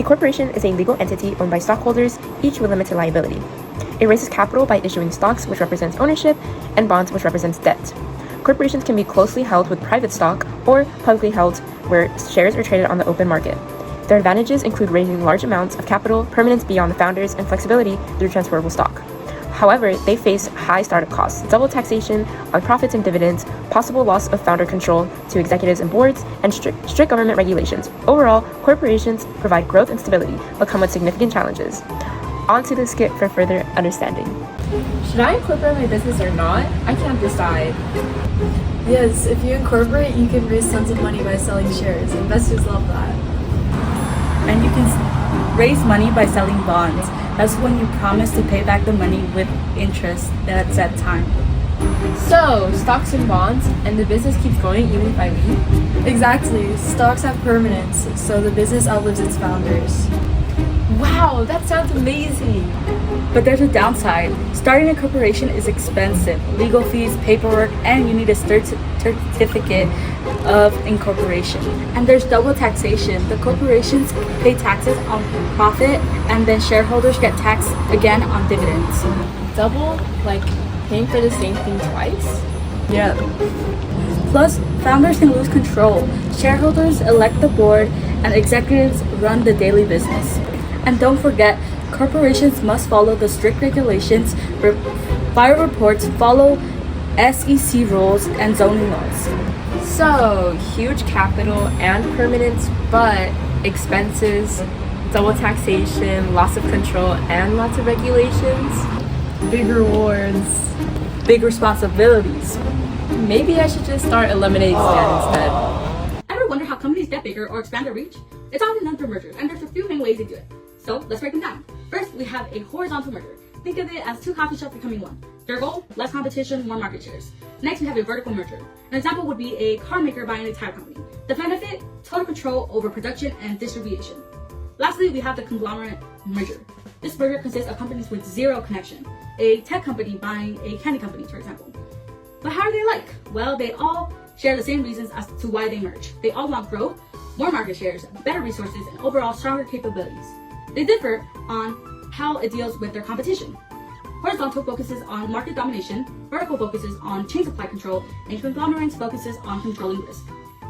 corporation is a legal entity owned by stockholders, each with limited liability. It raises capital by issuing stocks, which represents ownership, and bonds, which represents debt. Corporations can be closely held with private stock or publicly held where shares are traded on the open market. Their advantages include raising large amounts of capital, permanence beyond the founders, and flexibility through transferable stock. However, they face high startup costs, double taxation on profits and dividends, possible loss of founder control to executives and boards, and strict government regulations. Overall, corporations provide growth and stability, but come with significant challenges. On to the skit for further understanding. Should I incorporate my business or not? I can't decide. Yes, if you incorporate, you can raise tons of money by selling shares. Investors love that. And you can raise money by selling bonds. That's when you promise to pay back the money with interest at set time. So, stocks and bonds, and the business keeps going even if I leave? Exactly. Stocks have permanence, so the business outlives its founders. Wow, that sounds amazing! But there's a downside. Starting a corporation is expensive. Legal fees, paperwork, and you need a certificate of incorporation. And there's double taxation. The corporations pay taxes on profit, and then shareholders get taxed again on dividends. Double? Like paying for the same thing twice? Yeah. Plus, founders can lose control. Shareholders elect the board, and executives run the daily business. And don't forget, corporations must follow the strict regulations, file reports, follow SEC rules, and zoning laws. So, huge capital and permanence, but expenses, double taxation, loss of control, and lots of regulations. Big rewards. Big responsibilities. Maybe I should just start eliminating that instead. Ever wonder how companies get bigger or expand their reach? It's often done through mergers, and there's a few main ways to do it. So let's break them down. First, we have a horizontal merger. Think of it as two coffee shops becoming one. Their goal, less competition, more market shares. Next, we have a vertical merger. An example would be a car maker buying a tire company. The benefit, total control over production and distribution. Lastly, we have the conglomerate merger. This merger consists of companies with zero connection. A tech company buying a candy company, for example. But how are they alike? Well, they all share the same reasons as to why they merge. They all want growth, more market shares, better resources, and overall stronger capabilities. They differ on how it deals with their competition. Horizontal focuses on market domination, vertical focuses on chain supply control, and conglomerates focuses on controlling risk.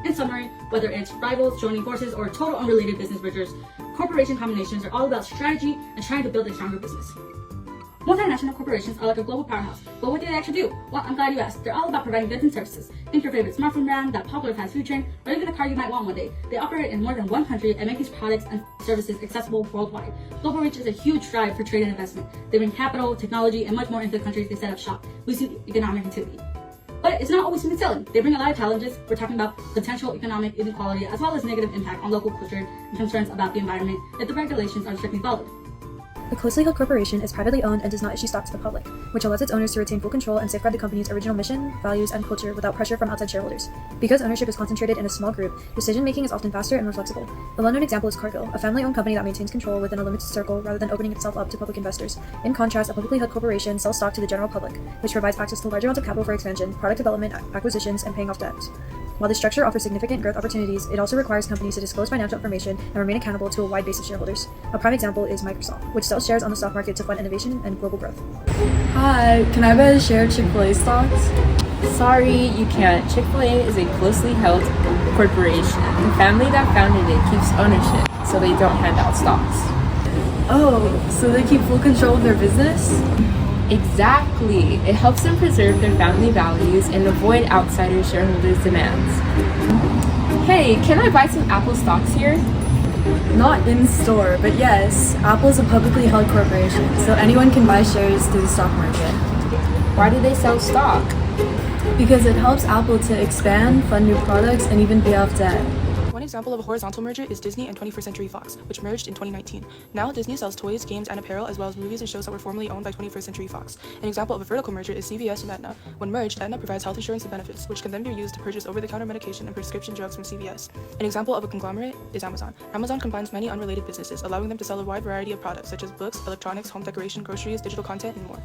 In summary, whether it's rivals joining forces or total unrelated business mergers, corporation combinations are all about strategy and trying to build a stronger business. Multinational corporations are like a global powerhouse, but what do they actually do? Well, I'm glad you asked. They're all about providing goods and services. Think your favorite smartphone brand, that popular fast food chain, or even the car you might want one day. They operate in more than one country and make these products and services accessible worldwide. Global reach is a huge drive for trade and investment. They bring capital, technology, and much more into the countries they set up shop, boosting economic activity. But it's not always smooth sailing. They bring a lot of challenges. We're talking about potential economic inequality as well as negative impact on local culture and concerns about the environment if the regulations are strictly followed. A closely held corporation is privately owned and does not issue stock to the public, which allows its owners to retain full control and safeguard the company's original mission, values, and culture without pressure from outside shareholders. Because ownership is concentrated in a small group, decision-making is often faster and more flexible. A well-known example is Cargill, a family-owned company that maintains control within a limited circle rather than opening itself up to public investors. In contrast, a publicly held corporation sells stock to the general public, which provides access to large amounts of capital for expansion, product development, acquisitions, and paying off debt. While this structure offers significant growth opportunities, it also requires companies to disclose financial information and remain accountable to a wide base of shareholders. A prime example is Microsoft, which sells shares on the stock market to fund innovation and global growth. Hi, can I buy a share of Chick-fil-A stocks? Sorry, you can't. Chick-fil-A is a closely held corporation. The family that founded it keeps ownership, so they don't hand out stocks. Oh, so they keep full control of their business? Exactly. It helps them preserve their family values and avoid outsider shareholders' demands. Hey, can I buy some Apple stocks here? Not in store, but yes, Apple is a publicly held corporation, so anyone can buy shares through the stock market. Why do they sell stock? Because it helps Apple to expand, fund new products, and even pay off debt. One example of a horizontal merger is Disney and 21st Century Fox, which merged in 2019. Now, Disney sells toys, games, and apparel, as well as movies and shows that were formerly owned by 21st Century Fox. An example of a vertical merger is CVS and Aetna. When merged, Aetna provides health insurance and benefits, which can then be used to purchase over-the-counter medication and prescription drugs from CVS. An example of a conglomerate is Amazon. Amazon combines many unrelated businesses, allowing them to sell a wide variety of products, such as books, electronics, home decoration, groceries, digital content, and more.